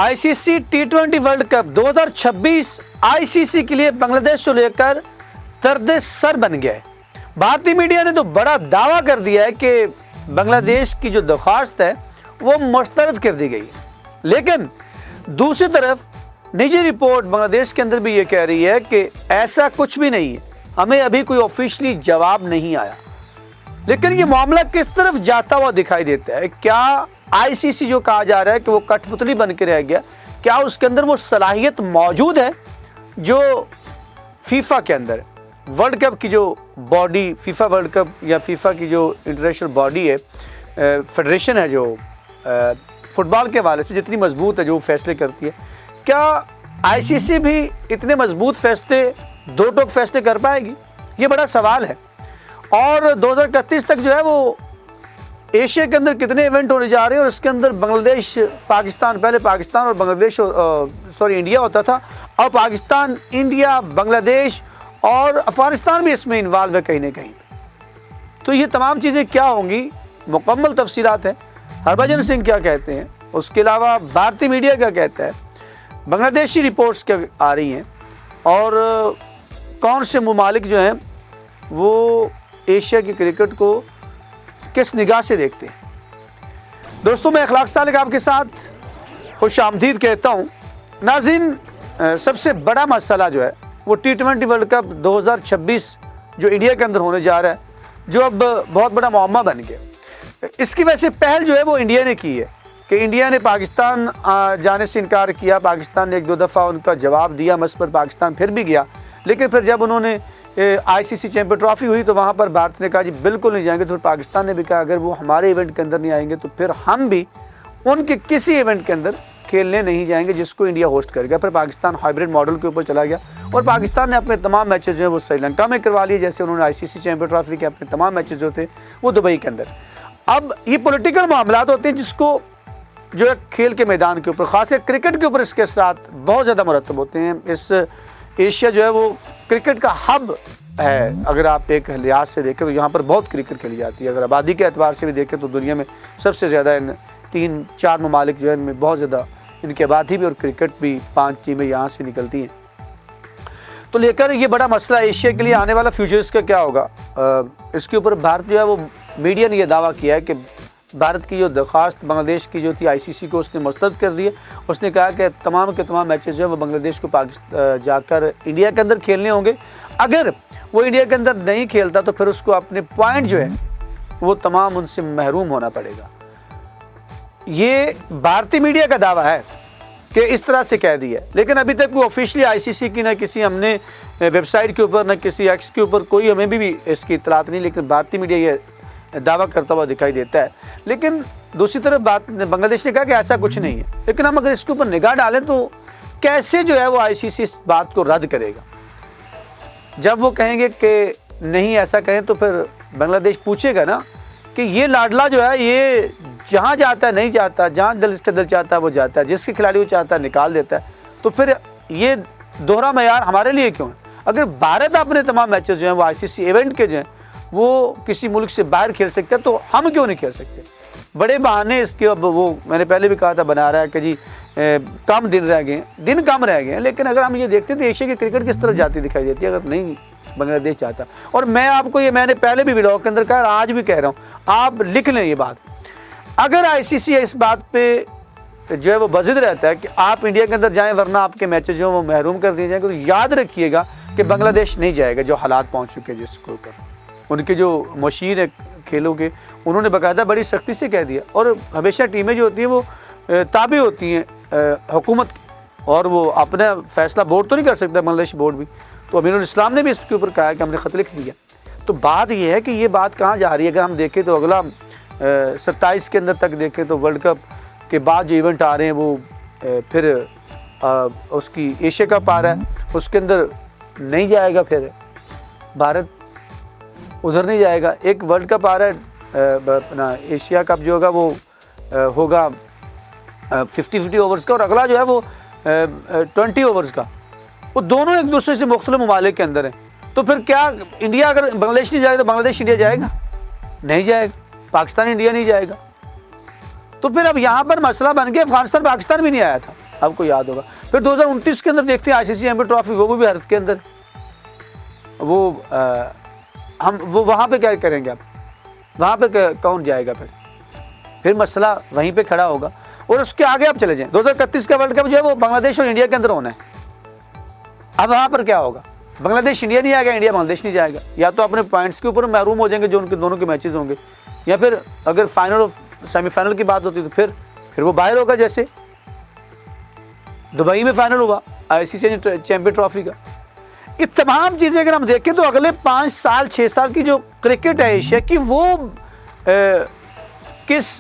ICC टी20 world cup 2026 ICC के लिए बांग्लादेश को लेकर दर्द सर बन गया है। भारतीय मीडिया ने तो बड़ा दावा कर दिया है कि बांग्लादेश की जो दरख्वास्त है वो मुस्तरद कर दी गई, लेकिन दूसरी तरफ निजी रिपोर्ट बांग्लादेश के अंदर भी ये कह रही है कि ऐसा कुछ भी नहीं है, हमें अभी कोई ऑफिशियली जवाब नहीं आया। लेकिन ये मामला किस तरफ जाता हुआ दिखाई देता है? क्या आईसीसी जो कहा जा रहा है कि वो कठपुतली बन के रह गया, क्या उसके अंदर वो सलाहियत मौजूद है जो फीफा के अंदर वर्ल्ड कप की जो बॉडी, फीफा वर्ल्ड कप या फीफा की जो इंटरनेशनल बॉडी है, फेडरेशन है जो फुटबॉल के हवाले से जितनी मजबूत है, जो फैसले करती है, क्या आईसीसी भी इतने मजबूत फैसले, दो टोक फैसले कर पाएगी? ये बड़ा सवाल है। और 2031 तक जो है वो एशिया के अंदर कितने इवेंट होने जा रहे हैं, और इसके अंदर बांग्लादेश, पाकिस्तान, पहले पाकिस्तान और बांग्लादेश इंडिया होता था, और पाकिस्तान, इंडिया, बांग्लादेश और अफगानिस्तान भी इसमें इन्वॉल्व है कहीं ना कहीं। तो ये तमाम चीज़ें क्या होंगी, मुकम्मल तफसीलात हैं। हरभजन सिंह क्या कहते हैं, उसके अलावा भारतीय मीडिया क्या कहता है, बांग्लादेशी रिपोर्ट्स क्या आ रही हैं, और कौन से ममालिक जो हैं वो एशिया की क्रिकेट को किस निगाह से देखते हैं। दोस्तों, मैं अखलाक सालिक आपके साथ खुश आमदीद कहता हूँ। नाज़रीन, सबसे बड़ा मसला जो है वो टी20 वर्ल्ड कप 2026 जो इंडिया के अंदर होने जा रहा है, जो अब बहुत बड़ा मुअम्मा बन गया। इसकी वजह से पहल जो है वो इंडिया ने की है कि इंडिया ने पाकिस्तान जाने से इनकार किया। पाकिस्तान ने एक दो दफ़ा उनका जवाब दिया, मस पर पाकिस्तान फिर भी गया, लेकिन फिर जब उन्होंने आईसीसी चैंपियन ट्रॉफी हुई तो वहाँ पर भारत ने कहा जी बिल्कुल नहीं जाएंगे। तो पाकिस्तान ने भी कहा अगर वो हमारे इवेंट के अंदर नहीं आएंगे तो फिर हम भी उनके किसी इवेंट के अंदर खेलने नहीं जाएंगे जिसको इंडिया होस्ट करेगा। फिर पाकिस्तान हाइब्रिड मॉडल के ऊपर चला गया और पाकिस्तान ने अपने तमाम मैचेस जो है वो श्रीलंका में करवा लिए, जैसे उन्होंने आईसीसी चैंपियन ट्रॉफी के अपने तमाम मैचेस जो थे वो दुबई के अंदर। अब ये पॉलिटिकल मामला होते हैं जिसको जो है खेल के मैदान के ऊपर, खासकर क्रिकेट के ऊपर इसके साथ बहुत ज़्यादा मुरतब होते हैं। इस एशिया जो है वो क्रिकेट का हब है। अगर आप एक लिहाज से देखें तो यहाँ पर बहुत क्रिकेट खेली जाती है। अगर आबादी के एतबार से भी देखें तो दुनिया में सबसे ज़्यादा इन 3-4 ममालिक जो है इनमें बहुत ज़्यादा इनकी आबादी भी और क्रिकेट भी 5 टीमें यहाँ से निकलती हैं। तो लेकर ये बड़ा मसला एशिया के लिए आने वाला फ्यूचर इसका क्या होगा, इसके ऊपर भारत जो है वो मीडिया ने यह दावा किया है कि भारत की जो दरख्वास्त बांग्लादेश की जो थी आईसीसी को उसने मुस्तरद कर दी है। उसने कहा कि तमाम के तमाम मैचेस जो है वो बांग्लादेश को पाकिस्तान जाकर इंडिया के अंदर खेलने होंगे। अगर वो इंडिया के अंदर नहीं खेलता तो फिर उसको अपने पॉइंट जो है वो तमाम उनसे महरूम होना पड़ेगा। ये भारतीय मीडिया का दावा है कि इस तरह से कह दिया, लेकिन अभी तक कोई ऑफिशियली आईसीसी की ना किसी हमने वेबसाइट के ऊपर ना किसी एक्स के ऊपर कोई हमें भी इसकी इतलात नहीं, लेकिन भारतीय मीडिया ये दावा करता हुआ दिखाई देता है। लेकिन दूसरी तरफ बांग्लादेश ने कहा कि ऐसा कुछ नहीं है, लेकिन हम अगर इसके ऊपर निगाह डालें तो कैसे जो है वो आईसीसी इस बात को रद्द करेगा। जब वो कहेंगे कि नहीं ऐसा कहें तो फिर बांग्लादेश पूछेगा ना कि ये लाडला जो है ये जहाँ जाता है नहीं जाता, जहाँ दिल इसका दिल चाहता है वो जाता है, जिसके खिलाड़ी वो चाहता है निकाल देता है, तो फिर ये दोहरा मयार हमारे लिए क्यों है? अगर भारत अपने तमाम मैचेस जो हैं वो आईसीसी इवेंट के जो हैं वो किसी मुल्क से बाहर खेल सकते हैं तो हम क्यों नहीं खेल सकते? बड़े बहाने इसके अब वो मैंने पहले भी कहा था बना रहा है कि जी कम दिन रह गए, दिन कम रह गए हैं। लेकिन अगर हम ये देखते तो एशिया की क्रिकेट किस तरफ जाती दिखाई देती है अगर नहीं बांग्लादेश चाहता। और मैं आपको ये मैंने पहले भी व्लॉग के अंदर कहा, आज भी कह रहा हूँ, आप लिख लें ये बात। अगर आईसीसी इस बात पे जो है वो बजिद रहता है कि आप इंडिया के अंदर जाएं वरना आपके मैचेस जो वो महरूम कर दिए जाएंगे, तो याद रखिएगा कि बांग्लादेश नहीं जाएगा। जो हालात पहुँच चुके हैं जिसको ऊपर उनके जो मशीर है खेलों के, उन्होंने बाकायदा बड़ी सख्ती से कह दिया। और हमेशा टीमें जो होती हैं वो ताबे होती हैं हुकूमत की, और वो अपना फैसला बोर्ड तो नहीं कर सकता, बांग्लादेश बोर्ड भी। तो अमीरुल इस्लाम ने भी इसके ऊपर कहा कि हमने ख़त लिख दिया। तो बात यह है कि ये बात कहाँ जा रही है। अगर हम देखें तो अगला 27 के अंदर तक देखें तो वर्ल्ड कप के बाद जो इवेंट आ रहे हैं वो फिर उसकी एशिया कप आ रहा है, उसके अंदर नहीं जाएगा, फिर भारत उधर नहीं जाएगा। एक वर्ल्ड कप आ रहा है अपना एशिया कप जो होगा वो होगा 50-50 ओवर्स का, और अगला जो है वो 20 ओवर्स का। वो दोनों एक दूसरे से मुख्तलिफ ममालिक के अंदर हैं। तो फिर क्या इंडिया अगर बांग्लादेश नहीं जाएगा तो बांग्लादेश इंडिया जाएगा? नहीं जाएगा। पाकिस्तान इंडिया नहीं जाएगा। तो फिर अब यहाँ पर मसला बन गया, अफगानिस्तान पाकिस्तान भी नहीं आया था, आपको याद होगा। फिर 2029 के अंदर देखते हैं आईसीसी चैंपियन ट्रॉफी, वो भी भारत के अंदर। वो हम वो वहाँ पे क्या करेंगे आप, वहाँ पे कौन जाएगा? फिर मसला वहीं पे खड़ा होगा। और उसके आगे आप चले जाएं, 2031 का वर्ल्ड कप जो है वो बांग्लादेश और इंडिया के अंदर होना है। अब वहाँ पर क्या होगा? बांग्लादेश इंडिया नहीं आएगा, इंडिया बांग्लादेश नहीं जाएगा। या तो अपने पॉइंट्स के ऊपर महरूम हो जाएंगे जो उनके दोनों के मैचेस होंगे, या फिर अगर फाइनल और सेमीफाइनल की बात होती तो फिर वो बाहर होगा। जैसे दुबई में फाइनल हुआ आईसीसी चैंपियन ट्रॉफी का। ये तमाम चीज़ें अगर हम देखें तो अगले 5 साल 6 साल की जो क्रिकेट है एशिया की, वो किस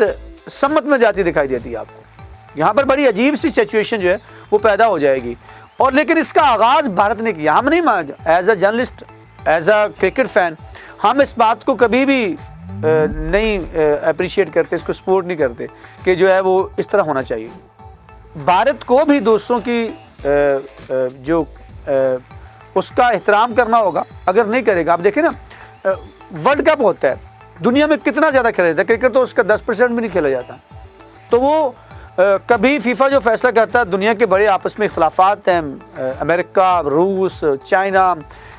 सम्मत में जाती दिखाई देती है आपको। यहाँ पर बड़ी अजीब सी सिचुएशन जो है वो पैदा हो जाएगी। और लेकिन इसका आगाज़ भारत ने किया। हम नहीं मान, as a journalist, as a cricket fan, हम इस बात को कभी भी नहीं अप्रिशिएट करते, इसको सपोर्ट नहीं करते कि जो है वो इस तरह होना चाहिए। भारत को भी दोस्तों की जो उसका एहतराम करना होगा। अगर नहीं करेगा, आप देखें ना वर्ल्ड कप होता है, दुनिया में कितना ज़्यादा खेला जाता है क्रिकेट, तो उसका 10% भी नहीं खेला जाता। तो वो कभी फीफा जो फैसला करता है, दुनिया के बड़े आपस में इख्तलाफात हैं, अमेरिका, रूस, चाइना,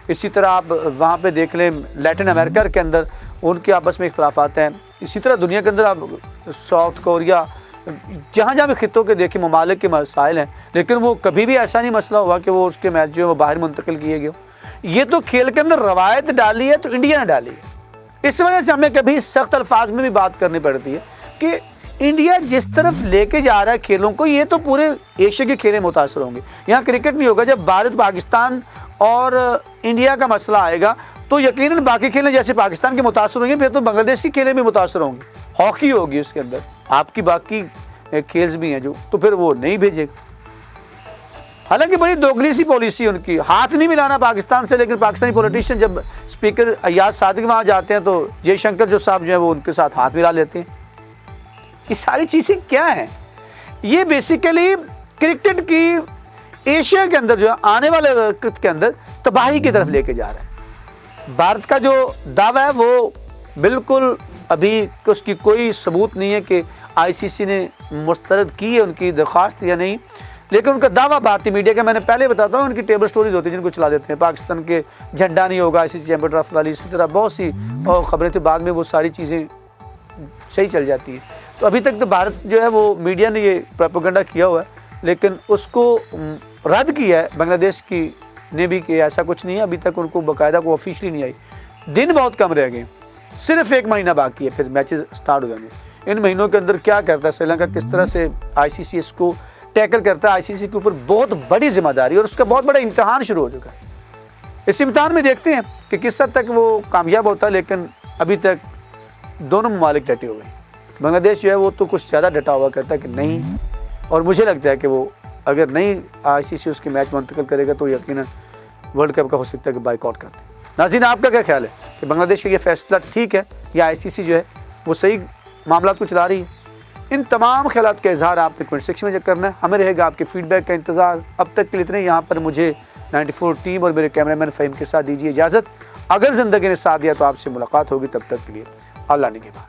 इसी तरह आप वहाँ पे देख लें लैटिन अमेरिका के अंदर उनके आपस में इख्तलाफात हैं। इसी तरह दुनिया के अंदर आप साउथ कोरिया, जहाँ जहाँ भी खितों के देखे ममालिक के मसाइल हैं, लेकिन वो कभी भी ऐसा नहीं मसला हुआ कि वो उसके मैच जो है वो बाहर मुंतकिल किए गए। ये तो खेल के अंदर रवायत डाली है, तो इंडिया ने डाली है। इस वजह से हमें कभी सख्त अल्फाज में भी बात करनी पड़ती है कि इंडिया जिस तरफ लेके जा रहा है खेलों को, ये तो पूरे एशिया के खेल मुतासर होंगे। यहाँ क्रिकेट नहीं होगा। जब भारत पाकिस्तान और इंडिया का मसला आएगा तो यकीनन बाकी खेलें जैसे पाकिस्तान के मुतासर होंगे, फिर तो बांग्लादेश की खेलें भी मुतासर होंगी, हॉकी होगी उसके अंदर, आपकी बाकी खेल्स भी हैं जो, तो फिर वो नहीं भेजेगा। हालांकि बड़ी दोगली सी पॉलिसी उनकी, हाथ नहीं मिलाना पाकिस्तान से, लेकिन पाकिस्तानी पॉलिटिशियन जब स्पीकर अयाज सादिक वहाँ जाते हैं तो जयशंकर जो साहब जो है वो उनके साथ हाथ मिला लेते हैं। ये सारी चीज़ें क्या हैं? ये बेसिकली क्रिकेट की एशिया के अंदर जो है आने वाले वक्त के अंदर तबाही की तरफ लेके जा रहा है। भारत का जो दावा है वो बिल्कुल अभी उसकी कोई सबूत नहीं है कि आईसीसी ने मुस्तरद की है उनकी दरख्वास्त या नहीं, लेकिन उनका दावा भारतीय मीडिया का, मैंने पहले बताता हूँ, उनकी टेबल स्टोरीज होती है जिनको चला देते हैं। पाकिस्तान के झंडा नहीं होगा आईसीसी चैंपियन ट्रॉफी वाली, इसी तरह बहुत सी और ख़बरें थी, बाद में वो सारी चीज़ें सही चल जाती है। तो अभी तक तो भारत जो है वो मीडिया ने ये प्रोपेगेंडा किया हुआ है, लेकिन उसको रद्द किया है बांग्लादेश की ने भी कि ऐसा कुछ नहीं है। अभी तक उनको बाकायदा को ऑफिशियली नहीं आई। दिन बहुत कम रह गए, सिर्फ 1 महीना बाकी है, फिर मैचेस स्टार्ट हो जाएंगे। इन महीनों के अंदर क्या करता है श्रीलंका, किस तरह से आईसीसी इसको टैकल करता है। आईसीसी के ऊपर बहुत बड़ी जिम्मेदारी और उसका बहुत बड़ा इम्तिहान शुरू हो चुका है। इस इम्तिहान में देखते हैं कि किस हद तक वो कामयाब होता है, लेकिन अभी तक दोनों ममालिक डटे हुए हैं। बांग्लादेश जो है वो तो कुछ ज़्यादा डटा हुआ कहता है कि नहीं, और मुझे लगता है कि वो अगर नहीं आईसीसी उसके मैच मुंतकिल करेगा तो यकीनन वर्ल्ड कप का हो सकता है कि बाइकआउट कर दे। नाज़रीन, आपका क्या ख्याल है कि बांग्लादेश का ये फैसला ठीक है या आईसीसी जो है वो सही मामला को चला रही है? इन तमाम ख्यालात का इजहार आपने कमेंट सेक्शन में करना है। हमें रहेगा आपके फीडबैक का इंतज़ार। अब तक के लिए इतने। यहाँ पर मुझे 94 टीम और मेरे कैमरामैन फ़हीम के साथ दीजिए इजाज़त। अगर ज़िंदगी ने साथ दिया तो आपसे मुलाकात होगी। तब तक के लिए अल्लाह निगहबान।